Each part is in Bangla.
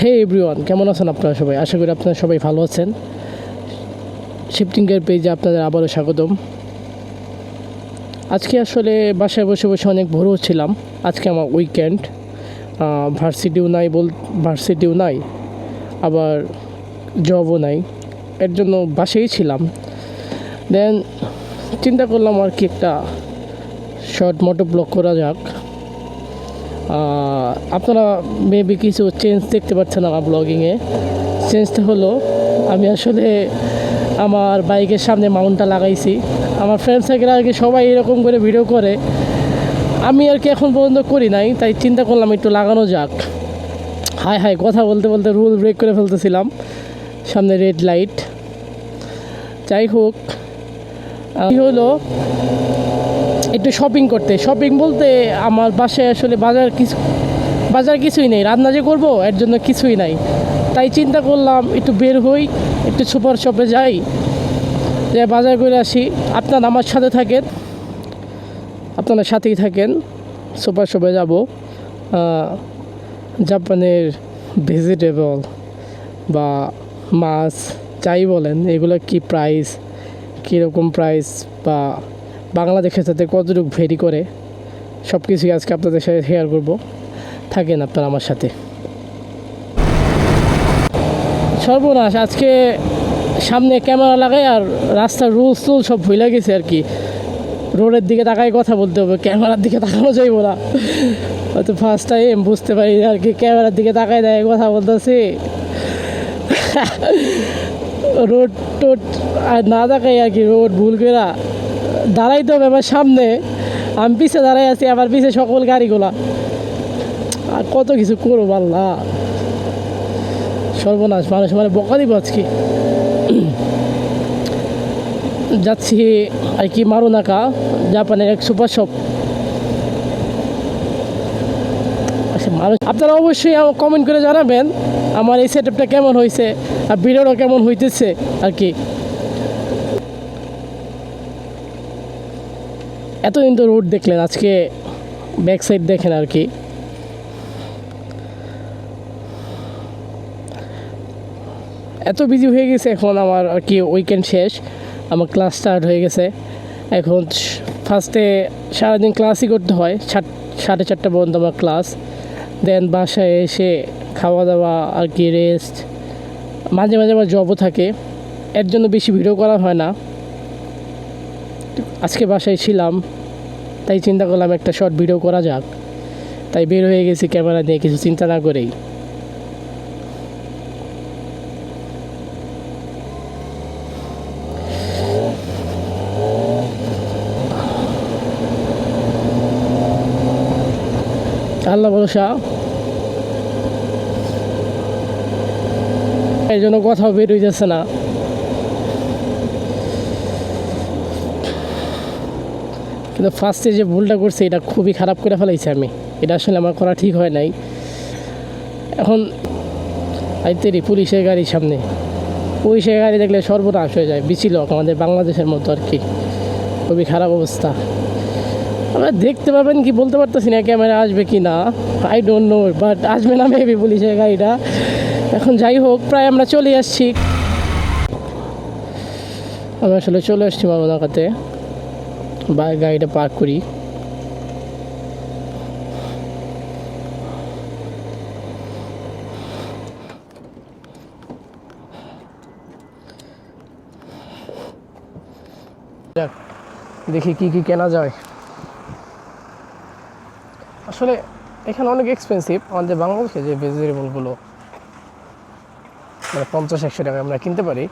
হে এভরিওয়ান, কেমন আছেন আপনারা সবাই? আশা করি আপনারা সবাই ভালো আছেন। শিফটিংয়ের পেজে আপনাদের আবারও স্বাগতম। আজকে আসলে বাসায় বসে বসে অনেক ভোর হচ্ছিলাম। আজকে আমার উইকেন্ড, ভার্সিটিও নাই, আবার জবও নাই, এর জন্য বাসায় ছিলাম। দেন চিন্তা করলাম আর কি একটা শর্ট মোটো ব্লগ করা যাক। আপনারা মেবি কিছু চেঞ্জ দেখতে পাচ্ছেন আমার ব্লগিংয়ে। চেঞ্জটা হলো, আমি আসলে আমার বাইকের সামনে মাউন্টটা লাগাইছি। আমার ফ্রেন্ড সার্কেল আর কি সবাই এরকম করে ভিডিও করে, আমি আর কি এখন পর্যন্ত করি নাই, তাই চিন্তা করলাম একটু লাগানো যাক। হাই কথা বলতে বলতে রুল ব্রেক করে ফেলতেছিলাম, সামনে রেড লাইট। যাই হোক, হলো একটু শপিং বলতে আমার বাসায় আসলে বাজার কিছুই নেই, রান্না যে করবো এর জন্য কিছুই নাই। তাই চিন্তা করলাম একটু বের হই, একটু সুপার শপে যাই, যে বাজার করে আসি। আপনারা আমার সাথে থাকেন, আপনারা সাথেই থাকেন। সুপার শপে যাব, জাপানের ভেজিটেবল বা মাছ যাই বলেন, এগুলো কি প্রাইস, কীরকম প্রাইস, বা বাংলাদেশের সাথে কতটুকু ভেরি করে, সব কিছুই আজকে আপনাদের সাথে শেয়ার করব। থাকেন আপনারা আমার সাথে। সর্বনাশ, আজকে সামনে ক্যামেরা লাগাই আর রাস্তার রুলস সব ভুলে গেছে আর কি। রোডের দিকে তাকাই কথা বলতে হবে, ক্যামেরার দিকে তাকানো যাইব না। হয়তো ফার্স্ট টাইম বুঝতে পারি আর কি, ক্যামেরার দিকে তাকাই দেয় কথা বলতেছি। রোড টোড আর না তাকাই আর কি, রোড ভুল করে দাঁড়াইতে হবে আমার সামনে। আমি পিছে দাঁড়াই আছি, আবার পিছে সকল গাড়িগুলা, আর কত কিছু করবো আল্লাহ। সর্বনাশ, মানুষ মানে বকা দিব আজকে। যাচ্ছি আর কি মারুনাকা, জাপানের এক সুপার শপ। আচ্ছা মানুষ, আপনারা অবশ্যই কমেন্ট করে জানাবেন আমার এই সেটআপটা কেমন হয়েছে আর ভিডিওটা কেমন হইতেছে আর কি। এতদিন তো রোড দেখলেন, আজকে ব্যাক সাইড দেখেন আর কি। এত বিজি হয়ে গেছে এখন আমার আর কি, উইকেন্ড শেষ, আমার ক্লাস স্টার্ট হয়ে গেছে। এখন ফার্স্টে সারাদিন ক্লাসই করতে হয়, 4:30 পর্যন্ত আমার ক্লাস। দেন বাসায় এসে খাওয়া দাওয়া আর কি, রেস্ট, মাঝে মাঝে আমার জবও থাকে, এর জন্য বেশি ভিডিও করা হয় না। আজকে বাসায় ছিলাম, তাই চিন্তা করলাম একটা শর্ট ভিডিও করা যাক, তাই বের হয়ে গেছি ক্যামেরা নিয়ে, কিছু চিন্তা না করেই। আল্লাহ ভরসা, এই জন্য কোথাও বের হয়ে যাচ্ছে না। কিন্তু ফার্স্টে যে ভুলটা করছে এটা খুবই খারাপ করে ফেলাইছি আমি, এটা আসলে আমার করা ঠিক হয় নাই। এখন আইতেরি পুলিশের গাড়ির সামনে, পুলিশের গাড়ি দেখলে সর্বনাশ হয়ে যায়, বিছিল আমাদের বাংলাদেশের মতো আর কি, খুবই খারাপ অবস্থা। আপনারা দেখতে পাবেন কি বলতে পারতেছি না, ক্যামেরা আসবে কি না, আই ডোন্ট নো, বাট আসবে না মেবি পুলিশের গাড়িটা। এখন যাই হোক, প্রায় আমরা চলে আসছি, আমি আসলে চলে আসছি মারুনাকাতে। বা গাড়িটা পার্ক করি। দেখি কি কেনা যায়। আসলে এখানে অনেক এক্সপেন্সিভ, আমাদের বাংলাদেশে যে ভেজিটেবলগুলো মানে 50-100 টাকায় আমরা কিনতে পারি,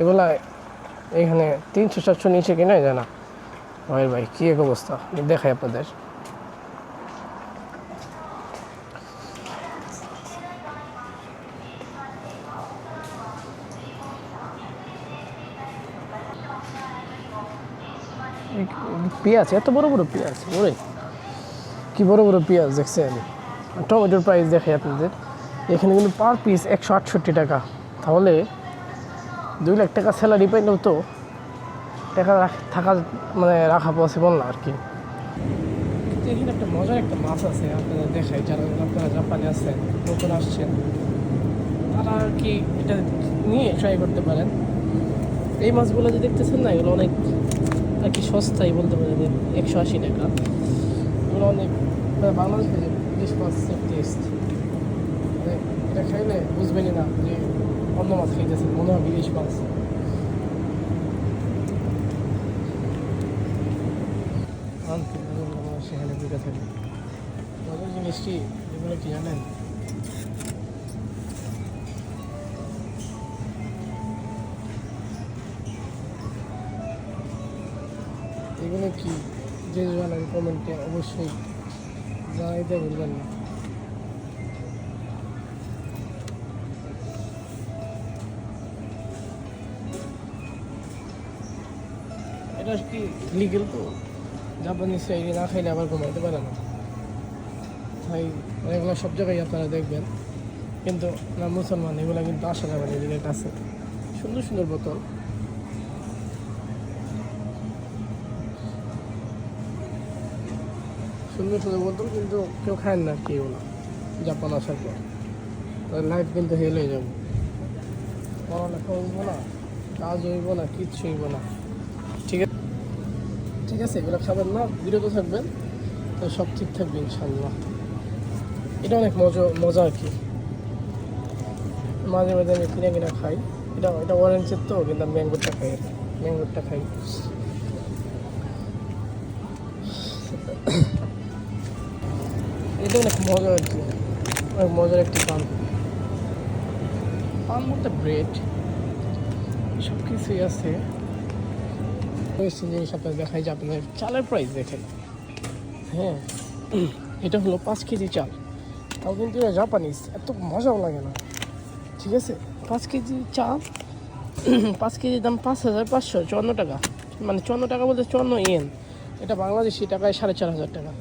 এগুলা এখানে 300-400 নিচে কেনা যায় না। ভাই কী এক অবস্থা, দেখাই আপনাদের। পেঁয়াজ, এত বড় বড় পেঁয়াজ, ওরে কি বড় বড় পেঁয়াজ দেখছেন। টমেটোর প্রাইস দেখাই আপনাদের, এখানে কিন্তু পার পিস 168 টাকা। তাহলে 2 লাখ টাকা স্যালারি পাইলেও তো টাকা থাকা মানে রাখা পসিবল না আর কি। এখানে একটা মজার একটা মাছ আছে, আপনাদের দেখাই। যারা আপনারা জাপানে আছেন, নতুন আসছেন, তারা আর কি এটা নিয়ে ট্রাই করতে পারেন। এই মাছগুলো যে দেখতেছেন না, এগুলো অনেক আর কি সস্তাই বলতে পারেন, 180 টাকা। এগুলো অনেক বাংলাদেশে যে ইলিশ মাছের টেস্ট, মানে এটা খাইলে বুঝবেনই না যে অন্য মাছ খাইতেছেন, মনে হবে ইলিশ মাছ। সেখানে ঢুকে থাকে মজার জিনিসটি, এগুলো কি জানেন? এগুলো কি যে জানেন কমেন্টে অবশ্যই জানাইতে ভুলবেন না। এটা কি লিগেল তো, জাপানি স্টাইলে না খাইলে আবার ঘুমাইতে পারে না, তাই এগুলো সব জায়গায় আপনারা দেখবেন। কিন্তু না মুসলমান, এগুলো কিন্তু আসা যাবে না এদিকে কাছে। সুন্দর সুন্দর বোতল, সুন্দর সুন্দর বোতল, কিন্তু কেউ খায় না আর কি এগুলো জাপান আসার পর। তাদের লাইফ কিন্তু হেল হয়ে যাবে, পড়ালেখা হইব না, কাজ হইব না, কিচ্ছু হইব না। ঠিক আছে, ঠিক আছে, এগুলো খাবেন না, বিরত থাকবেন, তো সব ঠিক থাকবে ইনশাল্লাহ। এটা অনেক মজা আর কি। মাঝে মাঝে আমি কিনে কিনে খাই। এটা অরেঞ্জের তো, কিন্তু আমি ম্যাঙ্গোরটা খাই আর কি, ম্যাঙ্গোরটা খাই। এটা অনেক মজা আর কি, অনেক মজার একটি পান। পান বলতে ব্রেড, সব কিছুই আছে। জিনিস আপনার দেখাই যে আপনার চালের প্রাইস দেখেন। হ্যাঁ, এটা হলো 5 কেজি চাল, তাও কিন্তু এটা জাপানিজ, এত মজাও লাগে না। ঠিক আছে, 5 কেজি চাল, 5 কেজির দাম 5,554 টাকা, মানে 54 টাকা বলতে 54 ইয়েন। এটা বাংলাদেশি টাকায় 4,500 টাকা।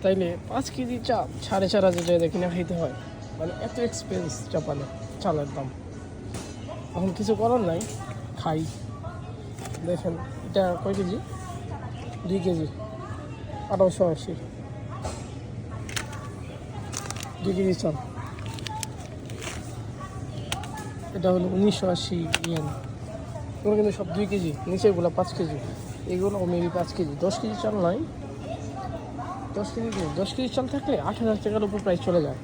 তাইলে 5 কেজি চাল 4,500 টাকা কিনে খাইতে হয়, মানে এত এক্সপেন্স জাপানে চালের দাম। এখন কিছু করার নাই, খাই। দেখেন এটা কয় কেজি, 2 কেজি 1880, 2 কেজি চাল। এটা হলো 1980 ইয়েন। এগুলো কিন্তু সব 2 কেজি, নিচেগুলো 5 কেজি, এগুলো মেবি 5 কেজি। 10 কেজি চাল নাই, 10 কেজি চাল থাকলে 8,000 টাকার উপর প্রাইস চলে যায়।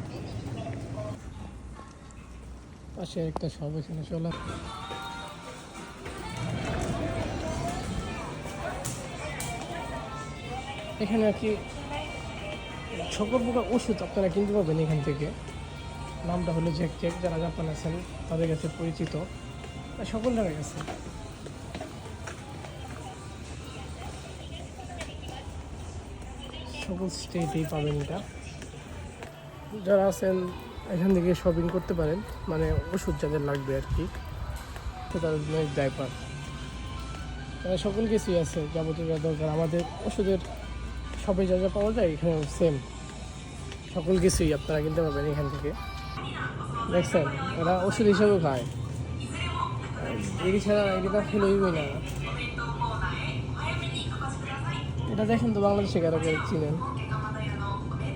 পাশে একটা সব এখানে চলে। এখানে আর কি সকল প্রকার ওষুধ আপনারা কিনতে পারবেন এখান থেকে। নামটা হলো জ্যাক জ্যাক, যারা জাপান আছেন তাদের কাছে পরিচিত, সকল জায়গায় আছে। সকল স্টেটেই পাবেন এটা। যারা আছেন এখান থেকে শপিং করতে পারেন, মানে ওষুধ যাদের লাগবে আর কি, তাদের জন্য ডাইপার, সকল কিছুই আছে, যাবতীয় যা দরকার আমাদের ওষুধের সবাই যা যা পাওয়া যায় এখানে সেম, সকল কিছুই আপনারা কিনতে পারবেন এখান থেকে। দেখছেন, ওরা ওষুধ হিসাবেও খায়, এটি ছাড়া এটা খেলে হইবই না। এটা দেখেন তো বাংলাদেশে কারো কেউ চিনেন,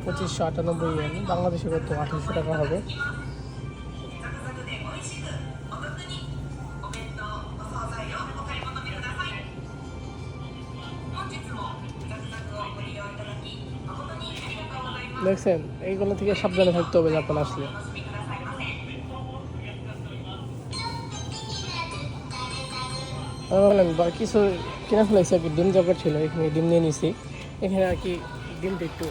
2598 ইয়েন, বাংলাদেশে কত 800 টাকা হবে। দেখছেন, এইগুলো থেকে সাবধানে থাকতে হবে জাপান আসলে। বললাম কিছু কিনে ফেলেছি আর কি, ডিম দরকার ছিল, এখানে ডিম নিয়ে নিছি। এখানে আর কি ডিমটা একটু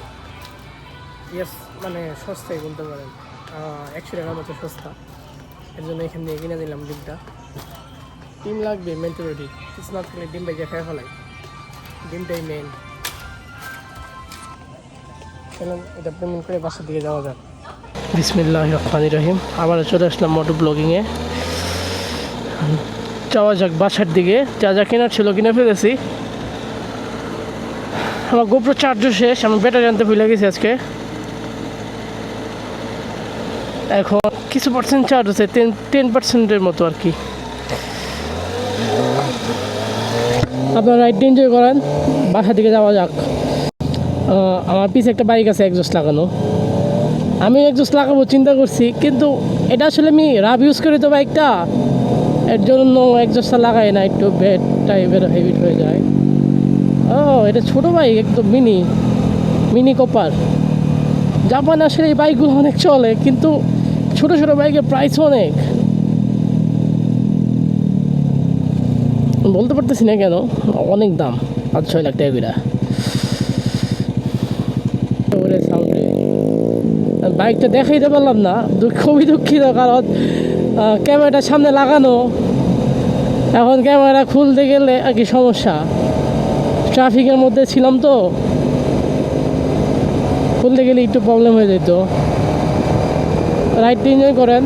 মানে সস্তাই বলতে পারেন, 100 টাকার মতো সস্তা, এর জন্য এখান থেকে কিনে নিলাম ডিমটা। ডিম লাগবে মেন্টালিটি, কিছু না থাকলে ডিম ভেজে খেয়ে ফেলাই, ডিমটাই মেন। চলুন এটা পেমেন্ট করে বাসার দিকে যাওয়া যাক। বিসমিল্লাহির রহমানির রহিম, আবার চলে আসলাম মোটর ব্লগিংয়ে। যাওয়া যাক বাসার দিকে, যা যা কেনার ছিল কিনে ফেলেছি। আমার গোপ্রো চার্জও শেষ, আমি ব্যাটারি আনতে ভুলে গেছি আজকে। এখন কিছু পার্সেন্ট চার্জ আছে, 10% মতো আর কি। আপনারা রাইডটা এনজয় করেন, বাসার দিকে যাওয়া যাক। আমার পিছে একটা বাইক আছে এক্সজস্ট লাগানো, আমি এক্সজস্ট লাগাবো চিন্তা করছি, কিন্তু এটা আসলে আমি রাফ ইউজ করি তো বাইকটা, এর জন্য এক্সজস্টটা লাগাই না, একটু বেড টাইপের হেভিট হয়ে যায়। ও এটা ছোটো বাইক, একদম মিনি মিনি কপার। জাপানে আসলে এই বাইকগুলো অনেক চলে, কিন্তু ছোটো ছোটো বাইকের প্রাইস অনেক, বলতে পারতেছি না কেন, অনেক দাম, 5-6 লাখ টাকা করে সাউন্ডে। বাইকটা দেখাইতে পারলাম না, খুবই দুঃখিত, কারণ ক্যামেরাটা সামনে লাগানো, এখন ক্যামেরা খুলতে গেলে আর কি সমস্যা, ট্রাফিকের মধ্যে ছিলাম তো, খুলতে গেলে একটু প্রবলেম হয়ে যেত। রাইডটা এনজয় করেন।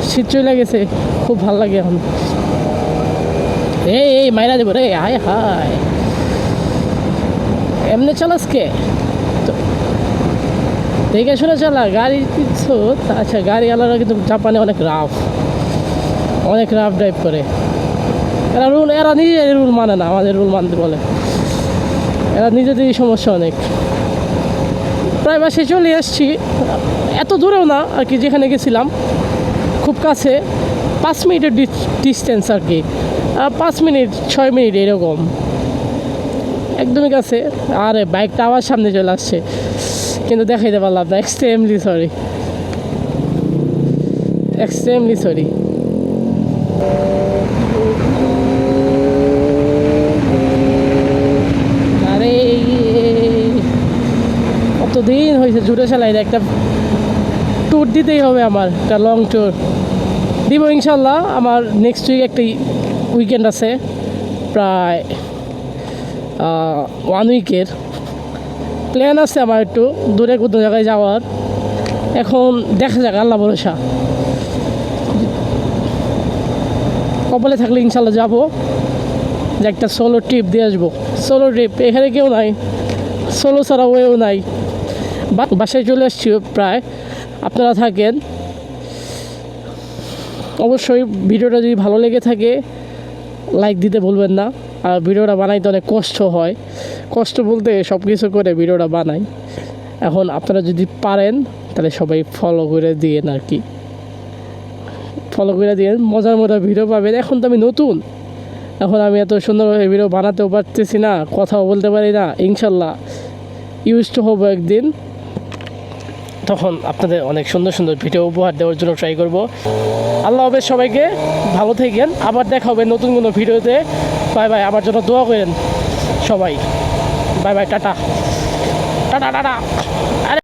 শীত চলে গেছে, খুব ভালো লাগে এখন। এই মাইরা দেবো রে, হায় হায়, এমনি চালাস কে? দেখে শুনে চালা, গাড়ি কিছু। আচ্ছা, গাড়িওয়ালারা কিন্তু জাপানে অনেক রাফ ড্রাইভ করে। এরা নিজের রুল মানে না, আমাদের রুল মানতে বলে। এরা নিজেদেরই সমস্যা অনেক। প্রায় বাসায় চলে আসছি, এত দূরেও না আর কি, যেখানে গেছিলাম খুব কাছে, 5 মিনিটের ডিস্টেন্স আর কি, 5 মিনিট 6 মিনিট এরকম, একদমই কাছে। আরে বাইকটা আবার সামনে চলে আসছে, কিন্তু দেখাইতে পারলাম না, এক্সট্রিমলি সরি। আরে কতদিন হয়েছে জুড়ে চালাই, একটা ট্যুর দিতেই হবে আমার, একটা লং ট্যুর দিব ইনশাল্লাহ। আমার নেক্সট উইক একটা উইকেন্ড আছে, প্রায় 1 উইকের প্ল্যান আছে আমার, একটু দূরে কোথাও জায়গায় যাওয়ার। এখন দেখা যাক, আল্লাহ ভরসা, কপালে থাকলে ইনশাল্লাহ যাবো, যে একটা সোলো ট্রিপ দিয়ে আসবো। সোলো ট্রিপ, এখানে কেউ নাই, সোলো ছাড়া ওয়েও নাই। বাসায় চলে আসছি প্রায়, আপনারা থাকেন। অবশ্যই ভিডিওটা যদি ভালো লেগে থাকে লাইক দিতে ভুলবেন না। আর ভিডিওটা বানাইতে অনেক কষ্ট হয়, কষ্ট বলতে সব কিছু করে ভিডিওটা বানাই। এখন আপনারা যদি পারেন তাহলে সবাই ফলো করে দিয়েন আর কি, মজার ভিডিও পাবেন। এখন তো আমি নতুন, এখন আমি এত সুন্দরভাবে ভিডিও বানাতেও পারতেছি না, কথাও বলতে পারি না। ইনশাল্লাহ ইউজ টু হবো একদিন, তখন আপনাদের অনেক সুন্দর ভিডিও উপহার দেওয়ার জন্য ট্রাই করব। আল্লাহ হাফেজ, সবাইকে ভালো থাকেন, আবার দেখা হবে নতুন কোনো ভিডিওতে। বাই বাই, আমার জন্য দোয়া করেন সবাই। Bye bye, tata tata tata.